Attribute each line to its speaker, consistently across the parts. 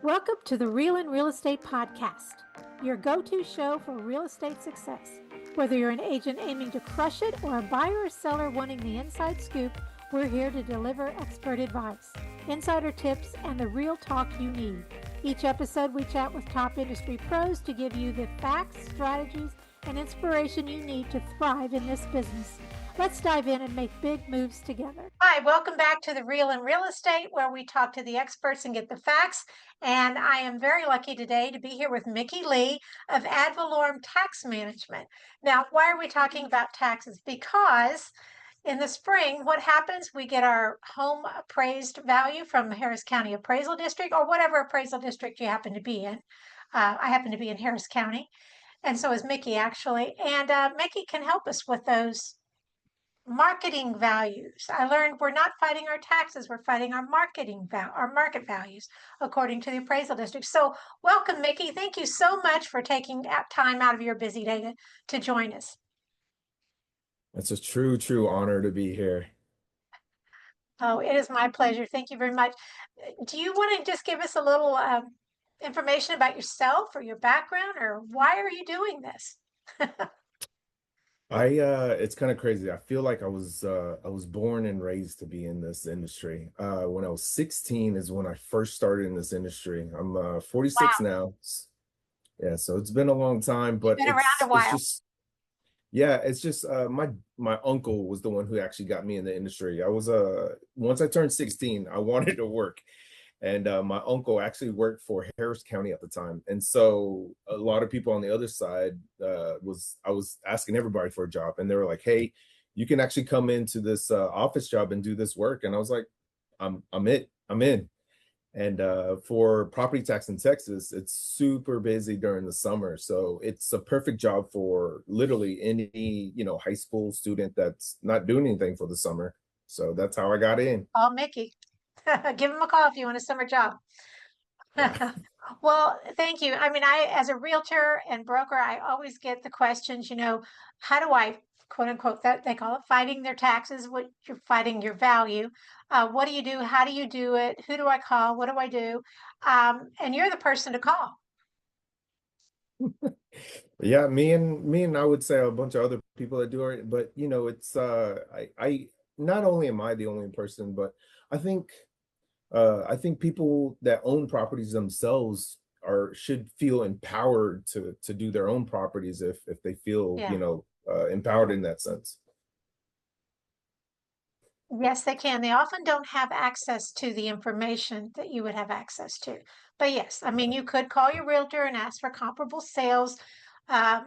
Speaker 1: Welcome to the Real and Real Estate Podcast, your go-to show for real estate success. Whether you're an agent aiming to crush it or a buyer or seller wanting the inside scoop, we're here to deliver expert advice, insider tips, and the real talk you need. Each episode, we chat with top industry pros to give you the facts, strategies, and inspiration you need to thrive in this business. Let's dive in and make big moves together. Hi, welcome back to the Real and Real Estate, where we talk to the experts and get the facts. And I am very lucky today to be here with Mickey Lee of Valorem Tax Management. Now, why are we talking about taxes? Because in the spring, what happens? We get our home appraised value from the Harris County Appraisal District, or whatever appraisal district you happen to be in. I happen to be in Harris County, and so is Mickey, actually. And Mickey can help us with those marketing values. I learned we're not fighting our taxes, we're fighting our our market values, according to the appraisal district. So welcome, Mickey. Thank you so much for taking time out of your busy day to join us.
Speaker 2: It's a true honor to be here.
Speaker 1: Oh, it is my pleasure. Thank you very much. Do you want to just give us a little information about yourself or your background, or why are you doing this?
Speaker 2: It's kind of crazy. I feel like I was born and raised to be in this industry. When I was 16 is when I first started in this industry. I'm 46
Speaker 1: Wow,
Speaker 2: now. Yeah, so it's been a long time,
Speaker 1: you've
Speaker 2: but
Speaker 1: been around a
Speaker 2: it's
Speaker 1: while.
Speaker 2: just yeah, it's just my uncle was the one who actually got me in the industry. I was once I turned 16, I wanted to work. And my uncle actually worked for Harris County at the time, and so a lot of people on the other side I was asking everybody for a job, and they were like, "Hey, you can actually come into this office job and do this work." And I was like, I'm in." And for property tax in Texas, it's super busy during the summer, so it's a perfect job for literally any high school student that's not doing anything for the summer. So that's how I got in.
Speaker 1: Call Mickey. Give him a call if you want a summer job.
Speaker 2: Yeah.
Speaker 1: Well, thank you. I mean, as a realtor and broker, I always get the questions, how do I, quote unquote, that they call it fighting their taxes, what you're fighting your value. What do you do? How do you do it? Who do I call? What do I do? And you're the person to call.
Speaker 2: Yeah, me and I would say a bunch of other people that do it, but it's I not only am I the only person, but I think I think people that own properties themselves are should feel empowered to do their own properties if they feel,
Speaker 1: Yeah.
Speaker 2: empowered in that sense.
Speaker 1: Yes, they can. They often don't have access to the information that you would have access to. But yes, I mean, you could call your realtor and ask for comparable sales. Uh,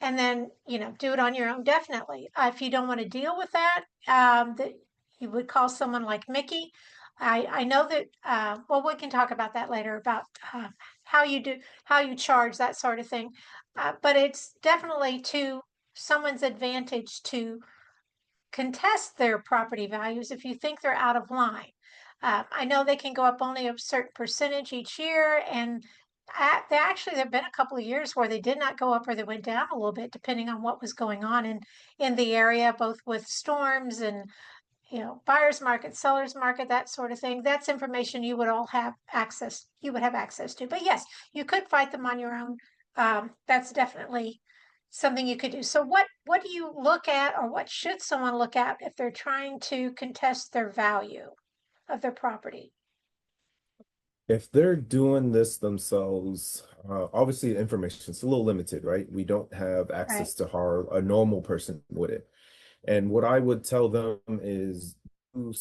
Speaker 1: and then do it on your own, definitely. If you don't want to deal with that, that you would call someone like Mickey. I know that, well, we can talk about that later, about how you do, how you charge, that sort of thing. But it's definitely to someone's advantage to contest their property values if you think they're out of line. I know they can go up only a certain percentage each year, and there have been a couple of years where they did not go up, or they went down a little bit, depending on what was going on in the area, both with storms and buyers market, sellers market, that sort of thing. That's information you would all have access. You would have access to. But yes, you could fight them on your own. That's definitely something you could do. So what do you look at, or what should someone look at if they're trying to contest their value of their property?
Speaker 2: If they're doing this themselves, obviously the information is a little limited, right? We don't have
Speaker 1: Right.
Speaker 2: access to how a normal person would it. And what I would tell them is do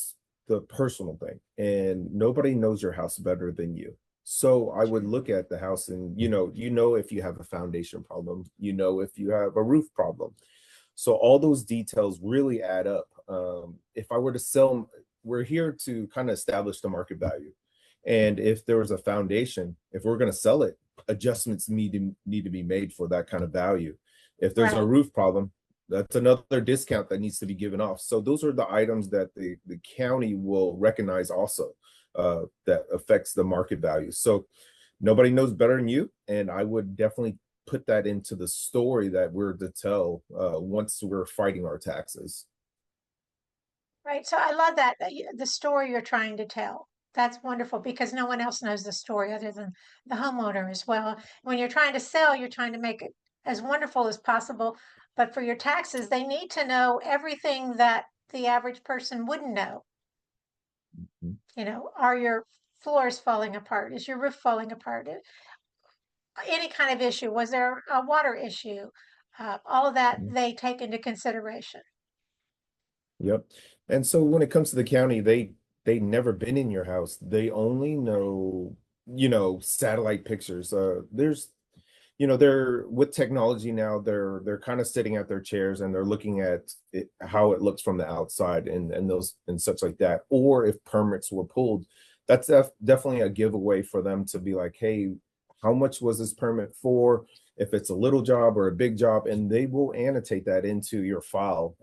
Speaker 2: the personal thing. And nobody knows your house better than you. So I would
Speaker 1: Sure.
Speaker 2: look at the house and if you have a foundation problem, if you have a roof problem. So all those details really add up. If I were to sell, we're here to kind of establish the market value. And if there was a foundation, if we're going to sell it, adjustments need to be made for that kind of value. If there's a
Speaker 1: Right.
Speaker 2: roof problem, that's another discount that needs to be given off. So those are the items that the county will recognize also, that affects the market value. So nobody knows better than you, and I would definitely put that into the story that we're to tell once we're fighting our taxes.
Speaker 1: Right. So I love that, the story you're trying to tell. That's wonderful because no one else knows the story other than the homeowner as well. When you're trying to sell, you're trying to make it as wonderful as possible. But for your taxes, they need to know everything that the average person wouldn't know. You know, are your floors falling apart? Is your roof falling apart? Any kind of issue? Was there a water issue? All of that
Speaker 2: Mhm.
Speaker 1: they take into consideration.
Speaker 2: Yep. And so when it comes to the county, they never been in your house. They only know, satellite pictures. There's they're with technology now, they're kind of sitting at their chairs and they're looking at it, how it looks from the outside and those and such like that. Or if permits were pulled, that's definitely a giveaway for them to be like, hey, how much was this permit for? If it's a little job or a big job, and they will annotate that into your file.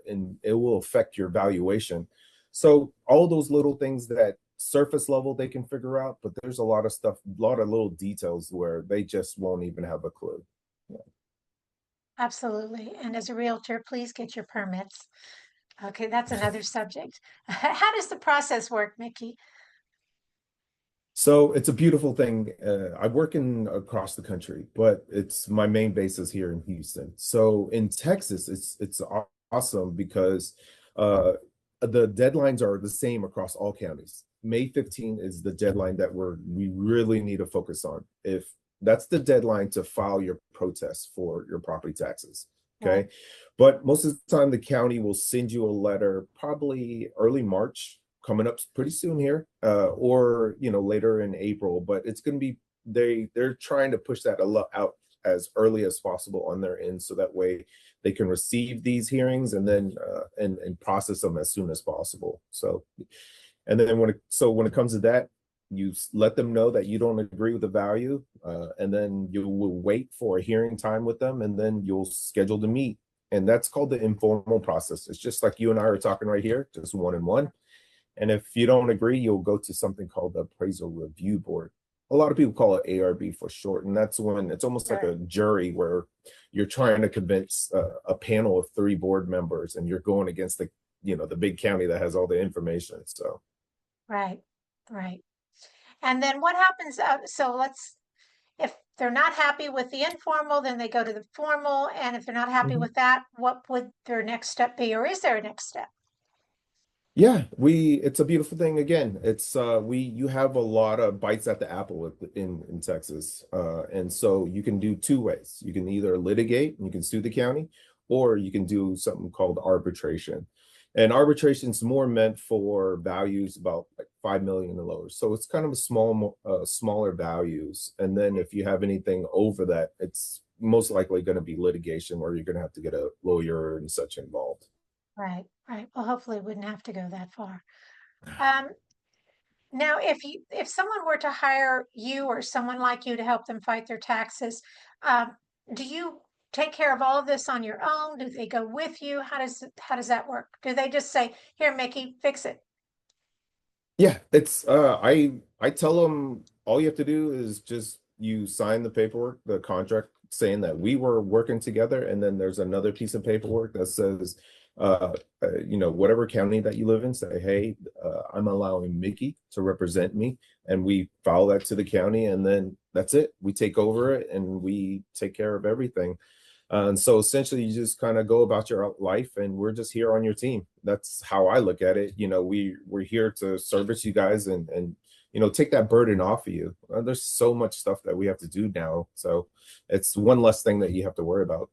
Speaker 2: And it will affect your valuation. So all those little things that surface level they can figure out, but there's a lot of stuff, a lot of little details where they just won't even have a clue. Yeah.
Speaker 1: Absolutely. And as a realtor, please get your permits. Okay, that's another subject. How does the process work, Mickey?
Speaker 2: So it's a beautiful thing. I work in across the country, but it's my main base is here in Houston. So in Texas, it's awesome because uh, the deadlines are the same across all counties. May 15 is the deadline that we really need to focus on. If that's the deadline to file your protest for your property taxes.
Speaker 1: Right,
Speaker 2: Okay. But most of the time, the county will send you a letter probably early March, coming up pretty soon here, or later in April. But it's going to be they're trying to push that a lot out as early as possible on their end, so that way they can receive these hearings and then and process them as soon as possible. So and then when it comes to that, you let them know that you don't agree with the value, and then you will wait for a hearing time with them, and then you'll schedule to meet. And that's called the informal process. It's just like you and I are talking right here, just one on one. And if you don't agree, you'll go to something called the appraisal review board. A lot of people call it ARB for short, and that's when it's almost like
Speaker 1: sure.
Speaker 2: a jury where you're trying to convince a panel of three board members, and you're going against the big county that has all the information. So
Speaker 1: Right, right. And then what happens? So if they're not happy with the informal, then they go to the formal. And if they're not happy
Speaker 2: mhm.
Speaker 1: with that, what would their next step be? Or is there a next step?
Speaker 2: Yeah, it's a beautiful thing. Again, it's you have a lot of bites at the apple in Texas. And so you can do two ways. You can either litigate and you can sue the county, or you can do something called arbitration. And arbitration is more meant for values about like 5 million and lower. So it's kind of a smaller values. And then if you have anything over that, it's most likely going to be litigation where you're going to have to get a lawyer and such involved.
Speaker 1: Right, right. Well, hopefully it wouldn't have to go that far. Um, Now, if someone were to hire you or someone like you to help them fight their taxes, um, do you take care of all of this on your own? Do they go with you? How does that work? Do they just say, "Here, Mickey, fix it"?
Speaker 2: Yeah, it's I tell them all you have to do is just you sign the paperwork, the contract saying that we were working together, and then there's another piece of paperwork that says whatever county that you live in, say, hey, I'm allowing Mickey to represent me, and we file that to the county, and then that's it. We take over it and we take care of everything. And so essentially, you just kind of go about your life, and we're just here on your team. That's how I look at it. We're here to service you guys and take that burden off of you. There's so much stuff that we have to do now, so it's one less thing that you have to worry about.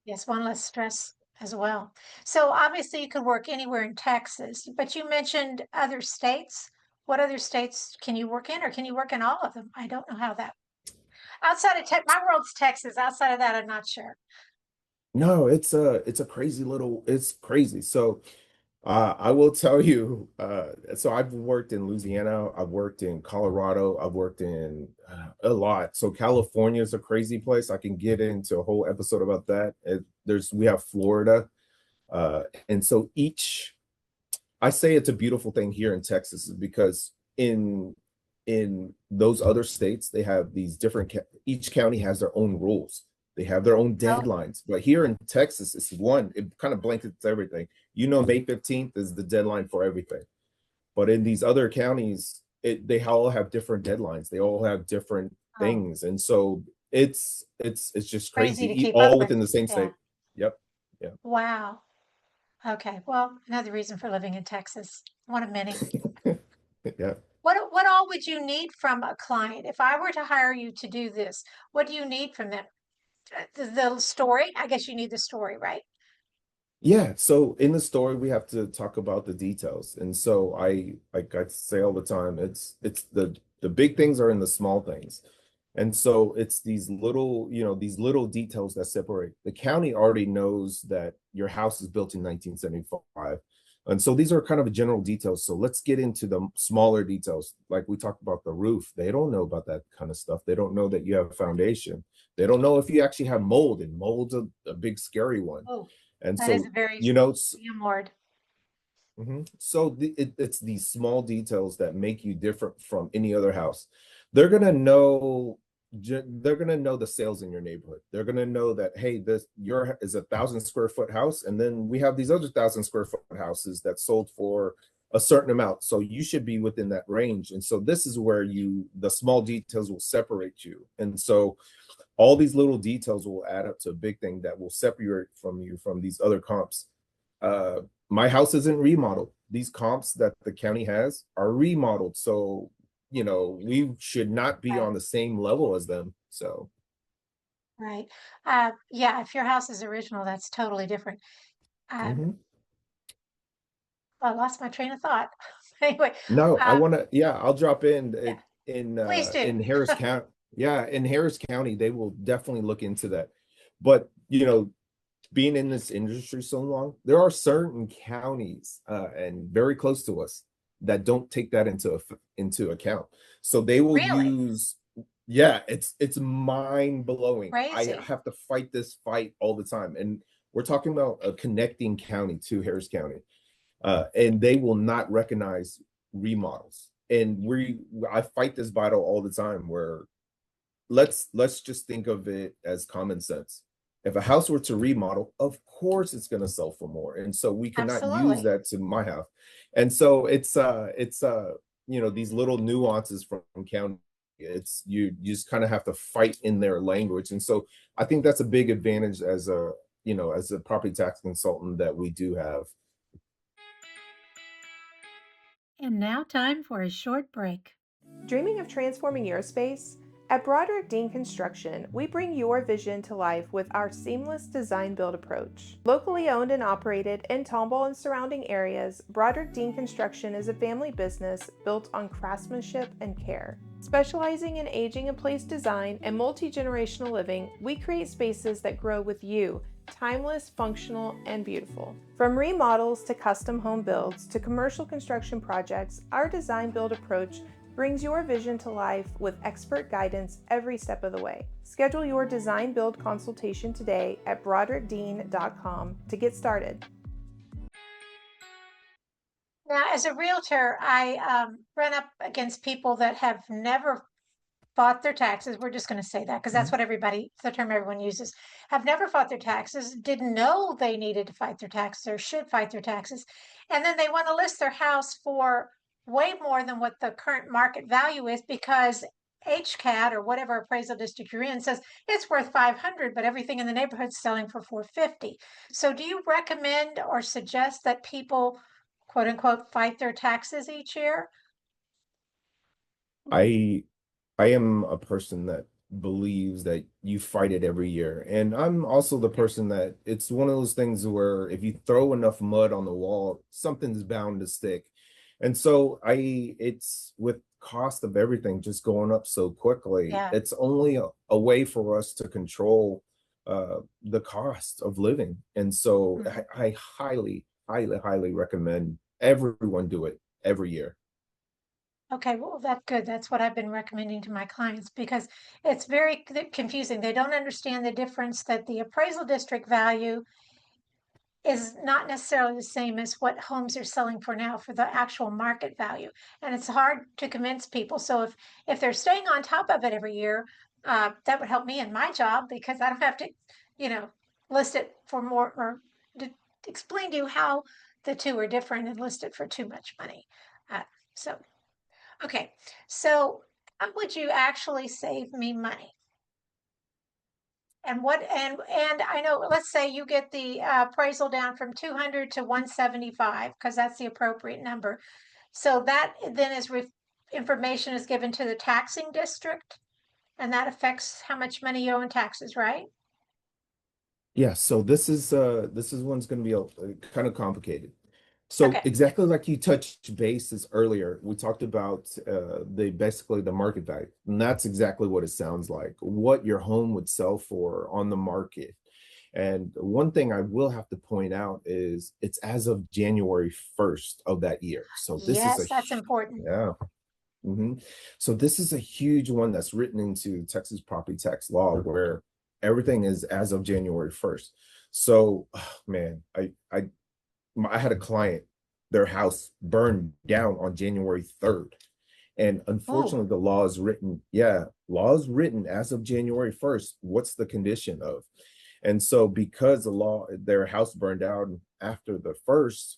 Speaker 1: Yes, one less stress as well. So obviously you can work anywhere in Texas, but you mentioned other states. What other states can you work in, or can you work in all of them? I don't know how that. Outside of my world's Texas. Outside of that, I'm not sure.
Speaker 2: No, it's a crazy little. It's crazy. So I will tell you, so I've worked in Louisiana, I've worked in Colorado, I've worked in a lot. So California is a crazy place. I can get into a whole episode about that. We have Florida, and so I say it's a beautiful thing here in Texas is because in those other states they have these different each county has their own rules. They have their own
Speaker 1: Oh,
Speaker 2: deadlines. But here in Texas, it kind of blankets everything. May 15th is the deadline for everything. But in these other counties, they all have different deadlines. They all have different
Speaker 1: Oh,
Speaker 2: things, and so it's just
Speaker 1: crazy to
Speaker 2: crazy,
Speaker 1: keep up
Speaker 2: all
Speaker 1: with.
Speaker 2: within the same
Speaker 1: Yeah.
Speaker 2: state. Yep. Yeah.
Speaker 1: Wow. Okay. Well, another reason for living in Texas. One of many.
Speaker 2: Yeah.
Speaker 1: What all would you need from a client? If I were to hire you to do this, what do you need from them? The story? I guess you need the story, right?
Speaker 2: Yeah, so in the story we have to talk about the details. And so like I say all the time, it's the big things are in the small things. And so it's these little, these little details that separate. The county already knows that your house is built in 1975. And so these are kind of general details. So let's get into the smaller details. Like we talked about the roof. They don't know about that kind of stuff. They don't know that you have a foundation. They don't know if you actually have mold, and mold's a big scary one.
Speaker 1: Oh,
Speaker 2: And
Speaker 1: that is
Speaker 2: so,
Speaker 1: a very
Speaker 2: you know,
Speaker 1: damn word.
Speaker 2: so it's these small details that make you different from any other house. They're gonna know, they're gonna know the sales in your neighborhood. They're gonna know that, hey, this your is 1,000 square foot house, and then we have these other 1,000 square foot houses that sold for a certain amount. So you should be within that range. And so this is where the small details will separate you. And so all these little details will add up to a big thing that will separate from you from these other comps. uh my house isn't remodeled. These comps that the county has are remodeled, so we should not be
Speaker 1: Right,
Speaker 2: on the same level as them. So
Speaker 1: right. Yeah, if your house is original, that's totally different. Uh,
Speaker 2: mhm.
Speaker 1: I lost my train of thought. Anyway,
Speaker 2: No, I
Speaker 1: uh,
Speaker 2: want to, yeah, I'll drop in
Speaker 1: yeah, please do.
Speaker 2: in Harris County. Yeah, in Harris County they will definitely look into that. But being in this industry so long, there are certain counties and very close to us that don't take that into account. So they will
Speaker 1: Really
Speaker 2: use, yeah, it's mind blowing. I
Speaker 1: crazy.
Speaker 2: have to fight this fight all the time, and we're talking about a connecting county to Harris County, and they will not recognize remodels. And I fight this battle all the time. Where let's just think of it as common sense. If a house were to remodel, of course it's going to sell for more. And so we cannot use
Speaker 1: Absolutely.
Speaker 2: that to my house. And so it's these little nuances from county. It's you just kind of have to fight in their language. And so I think that's a big advantage as a property tax consultant that we do have.
Speaker 1: And now time for a short break.
Speaker 3: Dreaming of transforming your space? At Broderick Dean Construction, we bring your vision to life with our seamless design build approach. Locally owned and operated in Tomball and surrounding areas, Broderick Dean Construction is a family business built on craftsmanship and care. Specializing in aging in place design and multi-generational living, we create spaces that grow with you, timeless, functional, and beautiful. From remodels to custom home builds to commercial construction projects, our design build approach brings your vision to life with expert guidance every step of the way. Schedule your design build consultation today at broderickdean.com to get started.
Speaker 1: Now, as a realtor, I run up against people that have never fought their taxes. We're just going to say that because that's
Speaker 2: Mhm.
Speaker 1: what the term everyone uses. Have never fought their taxes, didn't know they needed to fight their taxes or should fight their taxes. And then they want to list their house for way more than what the current market value is because HCAT or whatever appraisal district you're in says it's worth 500, but everything in the neighborhood's selling for 450. So do you recommend or suggest that people quote unquote fight their taxes each year?
Speaker 2: I I am a person that believes that you fight it every year. And I'm also the person that it's one of those things where if you throw enough mud on the wall, something's bound to stick. And so it's with cost of everything just going up so quickly,
Speaker 1: Yeah.
Speaker 2: it's only a way for us to control the cost of living. And so
Speaker 1: Mhm.
Speaker 2: I highly, highly, highly recommend everyone do it every year.
Speaker 1: Okay, well, that's good. That's what I've been recommending to my clients because it's very confusing. They don't understand the difference that the appraisal district value is not necessarily the same as what homes are selling for now for the actual market value. And it's hard to convince people. So if they're staying on top of it every year, that would help me in my job because I don't have to, you know, list it for more or to explain to you how the two are different and list it for too much money. So, okay. So how would you actually save me money? And I know, let's say you get the appraisal down from 200 to 175, because that's the appropriate number. So that then information is given to the taxing district, and that affects how much money you owe in taxes, right?
Speaker 2: Yeah, so this is one's going to be kind of complicated. So
Speaker 1: Okay.
Speaker 2: exactly like you touched bases earlier, we talked about basically the market value, and that's exactly what it sounds like, what your home would sell for on the market. And one thing I will have to point out is it's as of January 1st of that year. So this is
Speaker 1: Yes, that's important.
Speaker 2: yeah. So this is a huge one that's written into Texas property tax law where everything is as of January 1st. So, man, I had a client, their house burned down on January 3rd. And
Speaker 1: Oh,
Speaker 2: unfortunately, the law is written, yeah, law is written as of January 1st. What's the condition of? And so because their house burned down after the first,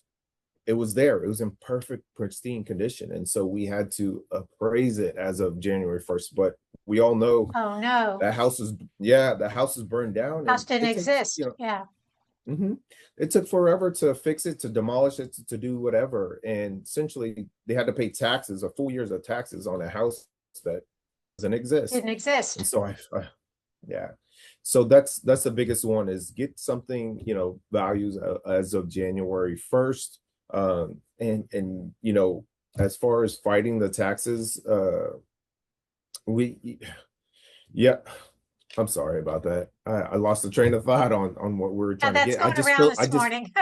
Speaker 2: it was there. It was in perfect, pristine condition. And so we had to appraise it as of January 1st. But we all know
Speaker 1: oh no.
Speaker 2: that house is, yeah, the house is burned down
Speaker 1: House
Speaker 2: and
Speaker 1: didn't
Speaker 2: it takes,
Speaker 1: exist. Yeah.
Speaker 2: it took forever to fix it, to demolish it, to do whatever. And essentially they had to pay taxes, a full years of taxes on a house that doesn't exist.
Speaker 1: Didn't
Speaker 2: And
Speaker 1: exist.
Speaker 2: so yeah. So that's the biggest one is get something, values as of January 1st. And as far as fighting the taxes, we yeah, I'm sorry about that. I lost the train of thought on what we were
Speaker 1: Yeah,
Speaker 2: trying to
Speaker 1: that's
Speaker 2: get. I
Speaker 1: going
Speaker 2: just
Speaker 1: around
Speaker 2: feel
Speaker 1: this morning.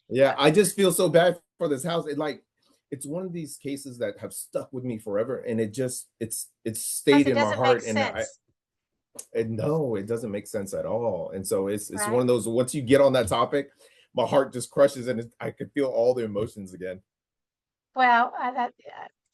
Speaker 2: yeah, I just feel so bad for this house. It's one of these cases that have stuck with me forever, and it's
Speaker 1: Because
Speaker 2: stayed
Speaker 1: it
Speaker 2: in my
Speaker 1: doesn't make
Speaker 2: heart.
Speaker 1: sense,
Speaker 2: And no, it doesn't make sense at all. And so it's one
Speaker 1: right?
Speaker 2: of those, once you get on that topic, my heart just crushes and I could feel all the emotions again.
Speaker 1: Well,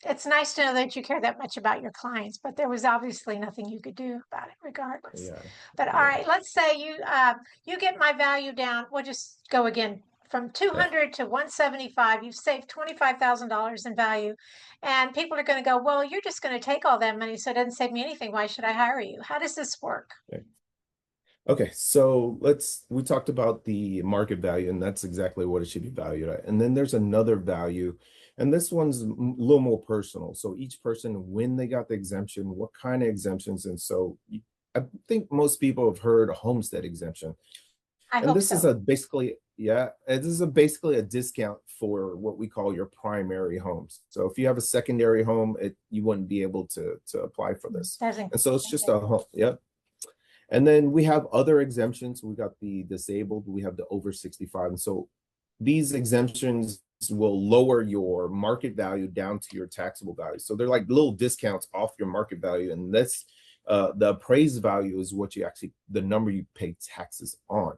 Speaker 1: it's nice to know that you care that much about your clients, but there was obviously nothing you could do about it regardless.
Speaker 2: Yeah,
Speaker 1: But all
Speaker 2: yeah,
Speaker 1: right, let's say you get my value down. We'll just go again from
Speaker 2: yeah.
Speaker 1: 200 to 175. You've saved $25,000 in value, and people are going to go, "Well, you're just going to take all that money, so it doesn't save me anything. Why should I hire you?" How does this work?
Speaker 2: Okay. Okay, so we talked about the market value, and that's exactly what it should be valued at. And then there's another value, and this one's a little more personal. So each person, when they got the exemption, what kind of exemptions, and so I think most people have heard a homestead exemption.
Speaker 1: I
Speaker 2: And
Speaker 1: hope
Speaker 2: this is
Speaker 1: so.
Speaker 2: a basically, yeah, this is basically a discount for what we call your primary homes. So if you have a secondary home, you wouldn't be able to apply for this.
Speaker 1: Doesn't
Speaker 2: And so it's just
Speaker 1: okay.
Speaker 2: a home, yep. And then we have other exemptions. We got the disabled, we have the over 65. And so these exemptions will lower your market value down to your taxable value. So they're like little discounts off your market value. And the appraised value is what the number you pay taxes on.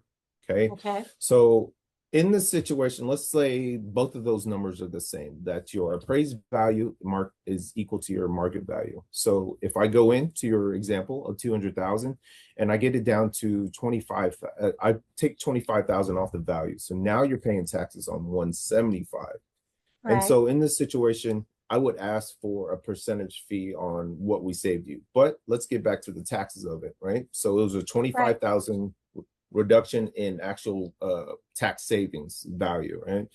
Speaker 2: Okay.
Speaker 1: Okay.
Speaker 2: So in this situation, let's say both of those numbers are the same, that your appraised value is equal to your market value. So if I go into your example of 200,000 and I get it down to 25, I take 25,000 off the value. So now you're paying taxes on 175. And
Speaker 1: Right.
Speaker 2: so in this situation, I would ask for a percentage fee on what we saved you. But let's get back to the taxes of it, right? So it was a
Speaker 1: Right.
Speaker 2: 25,000 reduction in actual tax savings value, right?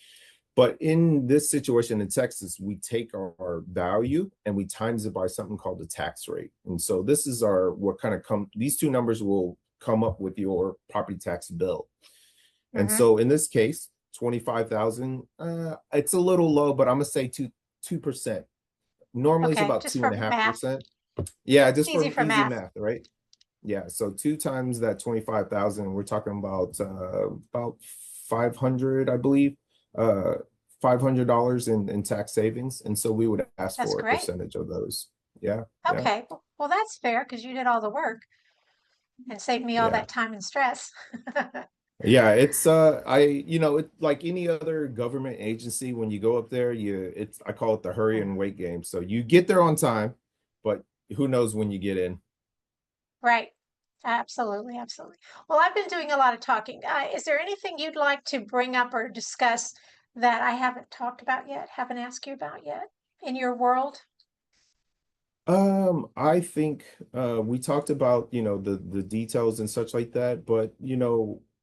Speaker 2: But in this situation in Texas, we take our value and we times it by something called the tax rate. And so this is these two numbers will come up with your property tax bill. And
Speaker 1: Mm-hmm.
Speaker 2: so in this case, 25,000, it's a little low, but I'm gonna say 2%. Normally it's
Speaker 1: Okay.
Speaker 2: about
Speaker 1: Just
Speaker 2: two and
Speaker 1: for
Speaker 2: a half
Speaker 1: math.
Speaker 2: percent. Yeah,
Speaker 1: It's
Speaker 2: just
Speaker 1: easy
Speaker 2: for
Speaker 1: for
Speaker 2: easy
Speaker 1: math.
Speaker 2: math, right? Yeah, so two times that 25,000, we're talking about 500, I believe, uh $500 in tax savings. And so we would ask
Speaker 1: That's
Speaker 2: for a
Speaker 1: great.
Speaker 2: percentage of those. Yeah, yeah,
Speaker 1: Okay. Well, that's fair because you did all the work and saved me all
Speaker 2: yeah.
Speaker 1: that time and stress.
Speaker 2: Yeah, it's it like any other government agency, when you go up there, I call it the hurry and wait game. So you get there on time, but who knows when you get in.
Speaker 1: Right. Absolutely. Absolutely. Well, I've been doing a lot of talking. Is there anything you'd like to bring up or discuss that I haven't talked about yet, haven't asked you about yet? in your world?
Speaker 2: I think we talked about, the details and such like that, but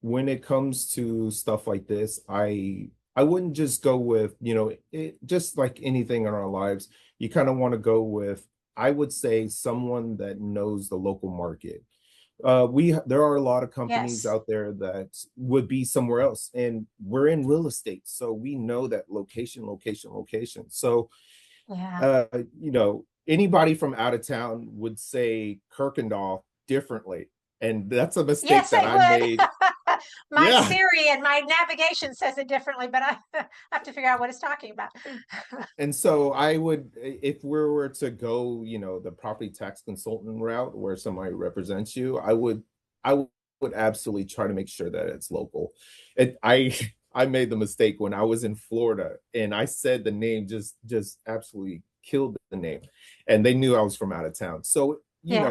Speaker 2: when it comes to stuff like this, I wouldn't just go with, it just like anything in our lives, you kind of want to go with, I would say, someone that knows the local market. There are a lot of companies
Speaker 1: Yes.
Speaker 2: out there that would be somewhere else, and we're in real estate, so we know that location, location, location. So
Speaker 1: Yeah.
Speaker 2: uh, anybody from out of town would say Kirkendall differently. And that's a mistake
Speaker 1: Yes,
Speaker 2: that
Speaker 1: they
Speaker 2: I
Speaker 1: would.
Speaker 2: made.
Speaker 1: My
Speaker 2: Yeah.
Speaker 1: Siri and my navigation says it differently, but I have to figure out what it's talking about.
Speaker 2: And so I would, if we were to go, the property tax consultant route where somebody represents you, I would absolutely try to make sure that it's local. I made the mistake when I was in Florida and I said the name, just absolutely killed the name. And they knew I was from out of town. So,
Speaker 1: Yeah.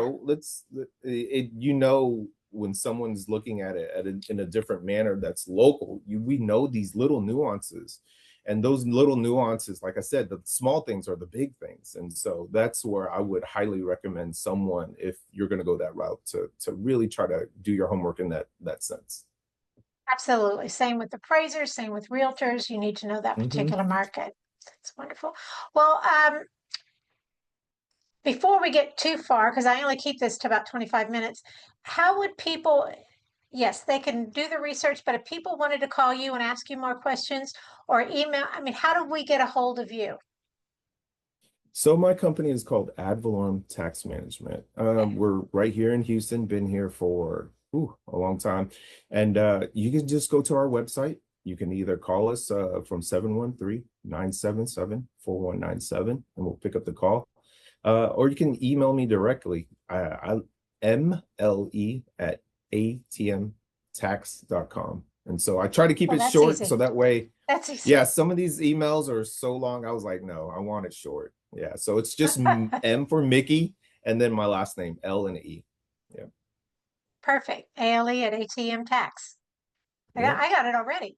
Speaker 2: when someone's looking at it in a different manner that's local, we know these little nuances, and those little nuances, like I said, the small things are the big things. And so that's where I would highly recommend someone, if you're going to go that route, to really try to do your homework in that sense.
Speaker 1: Absolutely. Same with appraisers, same with realtors. You need to know that
Speaker 2: Hmm.
Speaker 1: particular market. That's wonderful. Well, before we get too far, because I only keep this to about 25 minutes, how would people, yes, they can do the research, but if people wanted to call you and ask you more questions or email, I mean, how do we get a hold of you?
Speaker 2: So my company is called Ad Valorem Tax Management.
Speaker 1: Okay.
Speaker 2: We're right here in Houston, been here for a long time. And you can just go to our website. You can either call us from 713-977-4197, and we'll pick up the call. Or you can email me directly. MLE@atmtax.com. And so I try to keep
Speaker 1: Well,
Speaker 2: it
Speaker 1: that's
Speaker 2: short so
Speaker 1: easy.
Speaker 2: that way,
Speaker 1: That's easy.
Speaker 2: yeah, some of these emails are so long. I was like, no, I want it short. Yeah. So it's just M for Mickey and then my last name, L and E. Yeah.
Speaker 1: Perfect. ALE at ATM Tax.
Speaker 2: Yep.
Speaker 1: I got it already.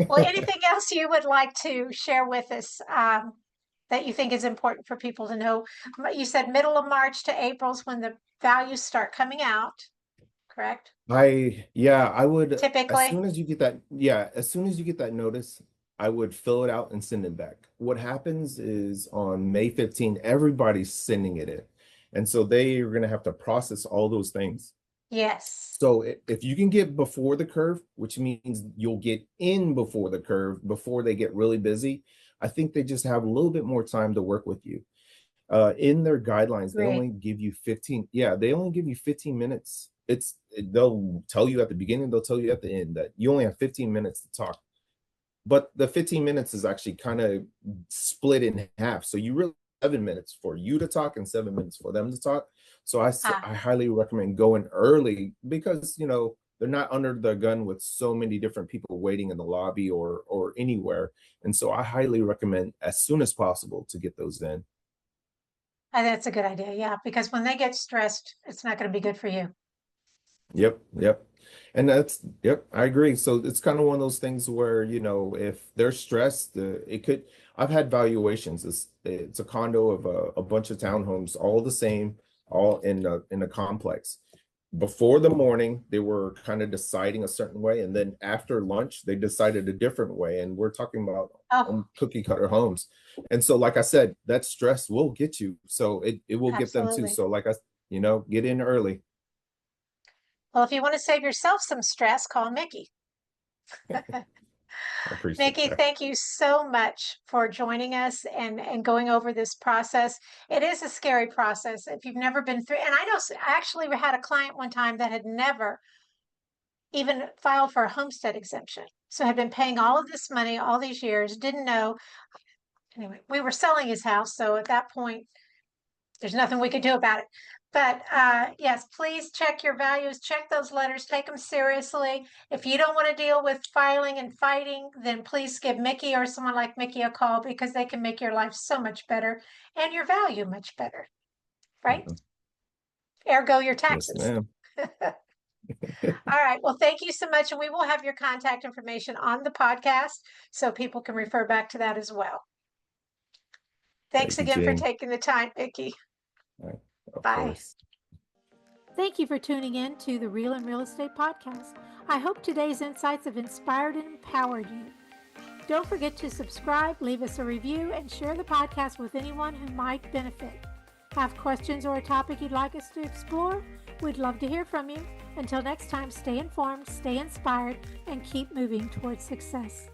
Speaker 1: Well, anything else you would like to share with us that you think is important for people to know? You said middle of March to April's when the values start coming out, correct?
Speaker 2: I would,
Speaker 1: Typically,
Speaker 2: as soon as you get that notice, I would fill it out and send it back. What happens is on May 15th, everybody's sending it in. And so they are going to have to process all those things.
Speaker 1: yes.
Speaker 2: So if you can get before the curve, which means you'll get in before the curve, before they get really busy, I think they just have a little bit more time to work with you. In their guidelines, they
Speaker 1: Great.
Speaker 2: only give you 15, yeah, they only give you 15 minutes. They'll tell you at the beginning, they'll tell you at the end that you only have 15 minutes to talk. But the 15 minutes is actually kind of split in half. So you really 7 minutes for you to talk and 7 minutes for them to talk. So
Speaker 1: Ah,
Speaker 2: I highly recommend going early because they're not under the gun with so many different people waiting in the lobby or anywhere. And so I highly recommend as soon as possible to get those in.
Speaker 1: that's a good idea. Yeah, because when they get stressed, it's not going to be good for you.
Speaker 2: Yep, yep. And yep, I agree. So it's kind of one of those things where, if they're stressed, I've had valuations. It's a condo of a bunch of townhomes, all the same, all in a complex. Before the morning, they were kind of deciding a certain way, and then after lunch, they decided a different way. And we're talking about
Speaker 1: Oh,
Speaker 2: cookie cutter homes. And so, like I said, that stress will get you. So it will get them too.
Speaker 1: absolutely.
Speaker 2: So get in early.
Speaker 1: Well, if you want to save yourself some stress, call Mickey.
Speaker 2: I appreciate
Speaker 1: Mickey,
Speaker 2: that.
Speaker 1: thank you so much for joining us and going over this process. It is a scary process if you've never been through. And I know I actually had a client one time that had never even filed for a homestead exemption. So had been paying all of this money all these years, didn't know. Anyway, we were selling his house. So at that point, there's nothing we could do about it. But yes, please check your values, check those letters, take them seriously. If you don't want to deal with filing and fighting, then please give Mickey or someone like Mickey a call because they can make your life so much better and your value much better, right?
Speaker 2: Mhm.
Speaker 1: Ergo your
Speaker 2: Yes,
Speaker 1: taxes.
Speaker 2: ma'am.
Speaker 1: All right. Well, thank you so much. And we will have your contact information on the podcast so people can refer back to that as well. Thanks
Speaker 2: Thank you,
Speaker 1: again for
Speaker 2: Jane.
Speaker 1: taking the time, Vicki.
Speaker 2: Of
Speaker 1: Bye.
Speaker 2: course.
Speaker 1: Thank you for tuning in to the Real and Real Estate Podcast. I hope today's insights have inspired and empowered you. Don't forget to subscribe, leave us a review, and share the podcast with anyone who might benefit. Have questions or a topic you'd like us to explore? We'd love to hear from you. Until next time, stay informed, stay inspired, and keep moving towards success.